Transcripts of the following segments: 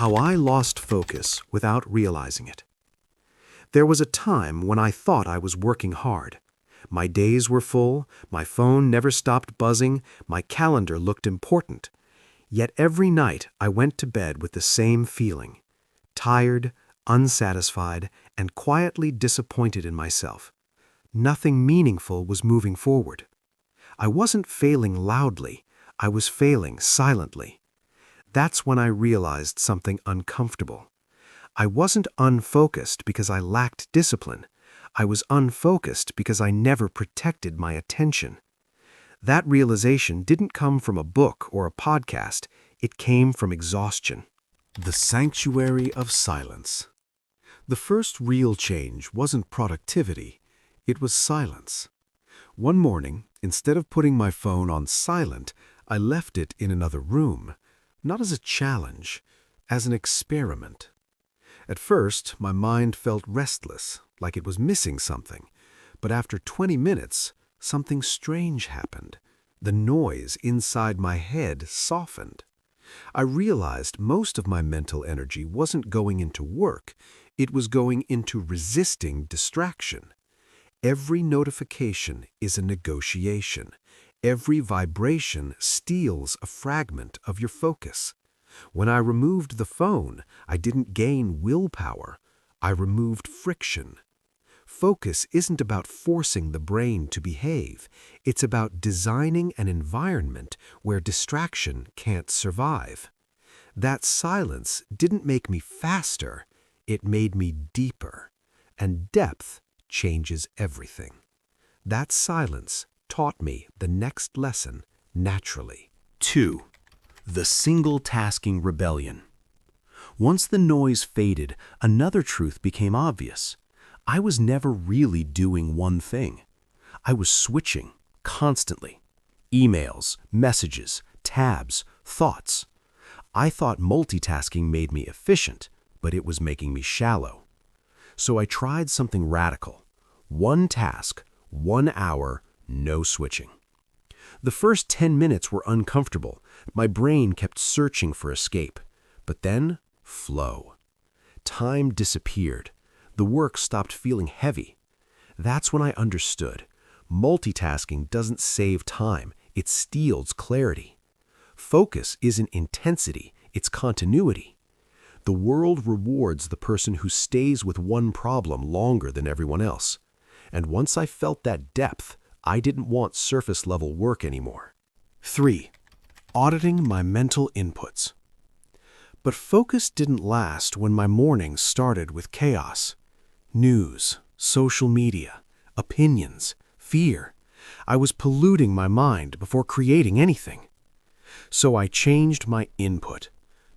How I lost focus without realizing it. There was a time when I thought I was working hard. My days were full, my phone never stopped buzzing, my calendar looked important. Yet every night I went to bed with the same feeling: tired, unsatisfied, and quietly disappointed in myself. Nothing meaningful was moving forward. I wasn't failing loudly, I was failing silently. That's when I realized something uncomfortable. I wasn't unfocused because I lacked discipline. I was unfocused because I never protected my attention. That realization didn't come from a book or a podcast. It came from exhaustion. The sanctuary of silence. The first real change wasn't productivity, it was silence. One morning, instead of putting my phone on silent, I left it in another room, not as a challenge, as an experiment. At first, my mind felt restless, like it was missing something. But after 20 minutes, something strange happened. The noise inside my head softened. I realized most of my mental energy wasn't going into work, it was going into resisting distraction. Every notification is a negotiation. Every vibration steals a fragment of your focus. When I removed the phone, I didn't gain willpower. I removed friction. Focus isn't about forcing the brain to behave. It's about designing an environment where distraction can't survive. That silence didn't make me faster. It made me deeper. And depth changes everything. That silence taught me the next lesson naturally. 2. The single-tasking rebellion. Once the noise faded, another truth became obvious. I was never really doing one thing. I was switching constantly. Emails, messages, tabs, thoughts. I thought multitasking made me efficient, but it was making me shallow. So I tried something radical. One task, 1 hour, no switching. The first 10 minutes were uncomfortable. My brain kept searching for escape. But then, flow. Time disappeared. The work stopped feeling heavy. That's when I understood. Multitasking doesn't save time, it steals clarity. Focus isn't intensity, it's continuity. The world rewards the person who stays with one problem longer than everyone else. And once I felt that depth, I didn't want surface-level work anymore. 3. Auditing my mental inputs. But focus didn't last when my mornings started with chaos. News, social media, opinions, fear. I was polluting my mind before creating anything. So I changed my input.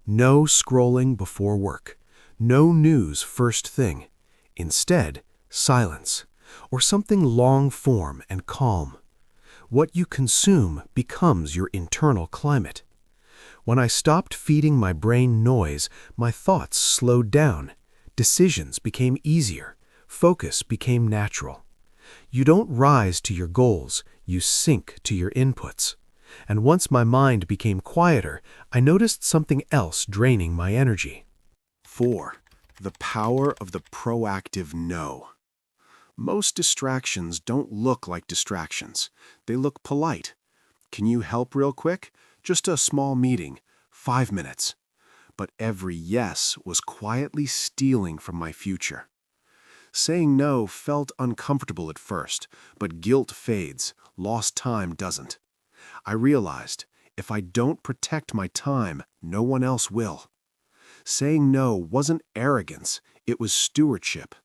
No scrolling before work. No news first thing. Instead, silence. Or something long-form and calm. What you consume becomes your internal climate. When I stopped feeding my brain noise, my thoughts slowed down. Decisions became easier. Focus became natural. You don't rise to your goals, you sink to your inputs. And once my mind became quieter, I noticed something else draining my energy. 4. The power of the proactive no. Most distractions don't look like distractions. They look polite. Can you help real quick? Just a small meeting. 5 minutes. But every yes was quietly stealing from my future. Saying no felt uncomfortable at first, but guilt fades, lost time doesn't. I realized, if I don't protect my time, no one else will. Saying no wasn't arrogance, it was stewardship.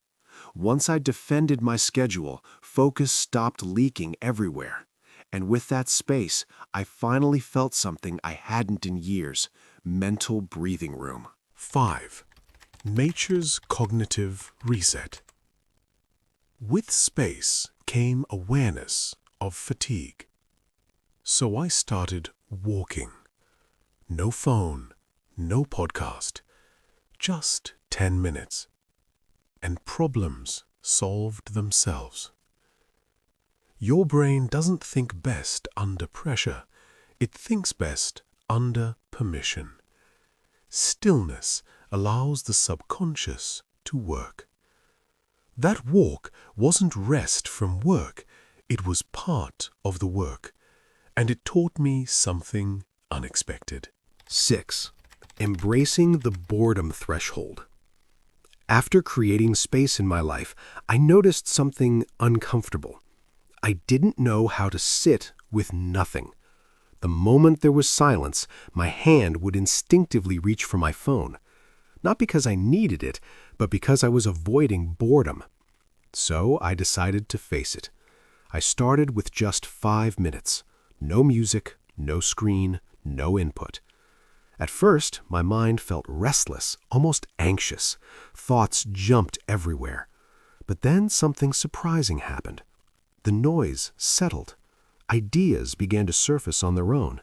Once I defended my schedule, focus stopped leaking everywhere. And with that space, I finally felt something I hadn't in years: mental breathing room. 5. Nature's cognitive reset. With space came awareness of fatigue. So I started walking. No phone, no podcast, just 10 minutes. And problems solved themselves. Your brain doesn't think best under pressure. It thinks best under permission. Stillness allows the subconscious to work. That walk wasn't rest from work, it was part of the work, and it taught me something unexpected. 6. Embracing the boredom threshold. After creating space in my life, I noticed something uncomfortable. I didn't know how to sit with nothing. The moment there was silence, my hand would instinctively reach for my phone. Not because I needed it, but because I was avoiding boredom. So I decided to face it. I started with just 5 minutes. No music, no screen, no input. At first, my mind felt restless, almost anxious. Thoughts jumped everywhere. But then something surprising happened. The noise settled. Ideas began to surface on their own.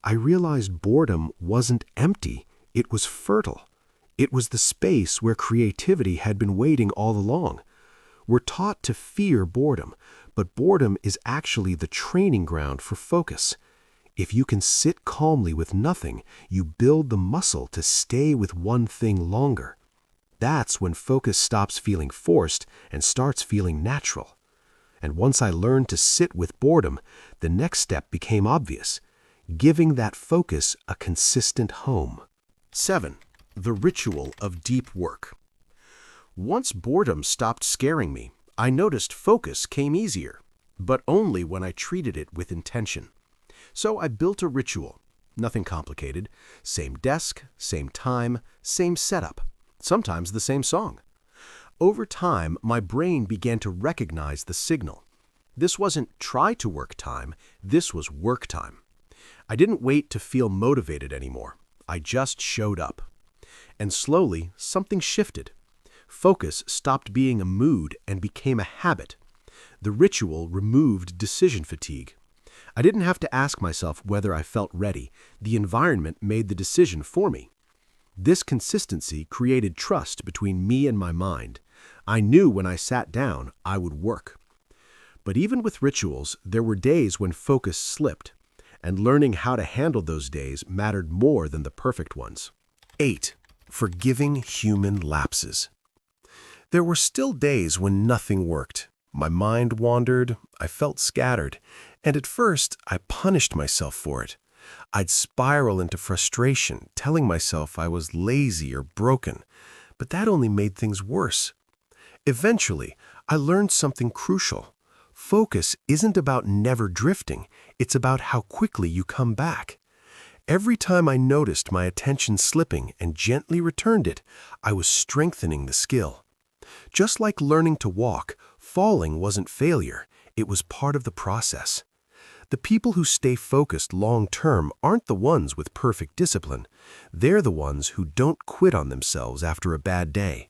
I realized boredom wasn't empty, it was fertile. It was the space where creativity had been waiting all along. We're taught to fear boredom, but boredom is actually the training ground for focus. If you can sit calmly with nothing, you build the muscle to stay with one thing longer. That's when focus stops feeling forced and starts feeling natural. And once I learned to sit with boredom, the next step became obvious, giving that focus a consistent home. 7. The ritual of deep work. Once boredom stopped scaring me, I noticed focus came easier, but only when I treated it with intention. So I built a ritual. Nothing complicated. Same desk, same time, same setup. Sometimes the same song. Over time, my brain began to recognize the signal. This wasn't try to work time, this was work time. I didn't wait to feel motivated anymore. I just showed up. And slowly, something shifted. Focus stopped being a mood and became a habit. The ritual removed decision fatigue. I didn't have to ask myself whether I felt ready. The environment made the decision for me. This consistency created trust between me and my mind. I knew when I sat down, I would work. But even with rituals, there were days when focus slipped, and learning how to handle those days mattered more than the perfect ones. 8. Forgiving human lapses. There were still days when nothing worked. My mind wandered, I felt scattered, and at first I punished myself for it. I'd spiral into frustration, telling myself I was lazy or broken, but that only made things worse. Eventually, I learned something crucial. Focus isn't about never drifting, it's about how quickly you come back. Every time I noticed my attention slipping and gently returned it, I was strengthening the skill. Just like learning to walk, falling wasn't failure, it was part of the process. The people who stay focused long-term aren't the ones with perfect discipline. They're the ones who don't quit on themselves after a bad day.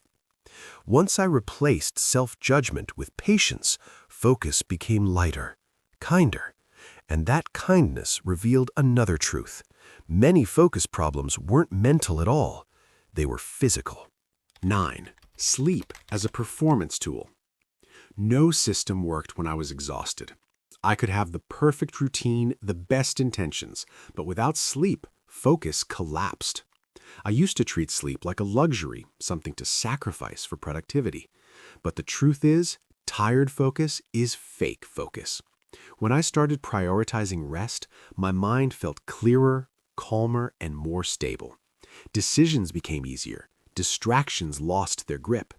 Once I replaced self-judgment with patience, focus became lighter, kinder. And that kindness revealed another truth. Many focus problems weren't mental at all. They were physical. 9. Sleep as a performance tool. No system worked when I was exhausted. I could have the perfect routine, the best intentions, but without sleep, focus collapsed. I used to treat sleep like a luxury, something to sacrifice for productivity. But the truth is, tired focus is fake focus. When I started prioritizing rest, my mind felt clearer, calmer, and more stable. Decisions became easier. Distractions lost their grip.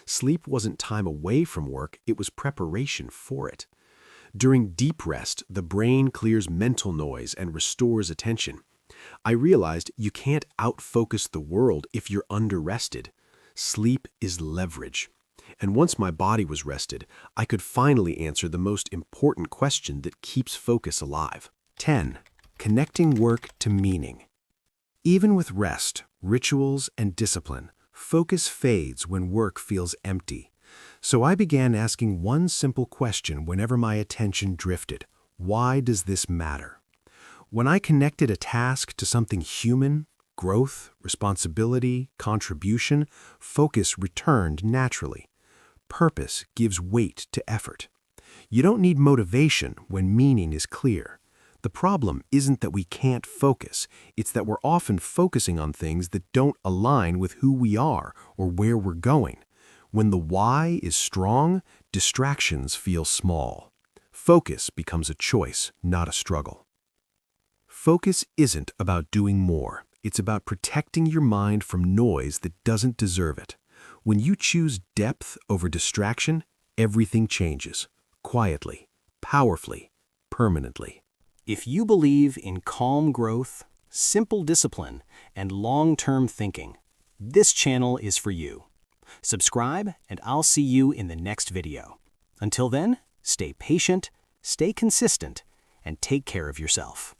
Sleep wasn't time away from work, it was preparation for it. During deep rest, the brain clears mental noise and restores attention. I realized you can't outfocus the world if you're under-rested. Sleep is leverage. And once my body was rested, I could finally answer the most important question that keeps focus alive. 10. Connecting work to meaning. Even with rest, rituals, and discipline, focus fades when work feels empty. So I began asking one simple question whenever my attention drifted. Why does this matter? When I connected a task to something human, growth, responsibility, contribution, focus returned naturally. Purpose gives weight to effort. You don't need motivation when meaning is clear. The problem isn't that we can't focus, it's that we're often focusing on things that don't align with who we are or where we're going. When the why is strong, distractions feel small. Focus becomes a choice, not a struggle. Focus isn't about doing more. It's about protecting your mind from noise that doesn't deserve it. When you choose depth over distraction, everything changes. Quietly, powerfully, permanently. If you believe in calm growth, simple discipline, and long-term thinking, this channel is for you. Subscribe, and I'll see you in the next video. Until then, stay patient, stay consistent, and take care of yourself.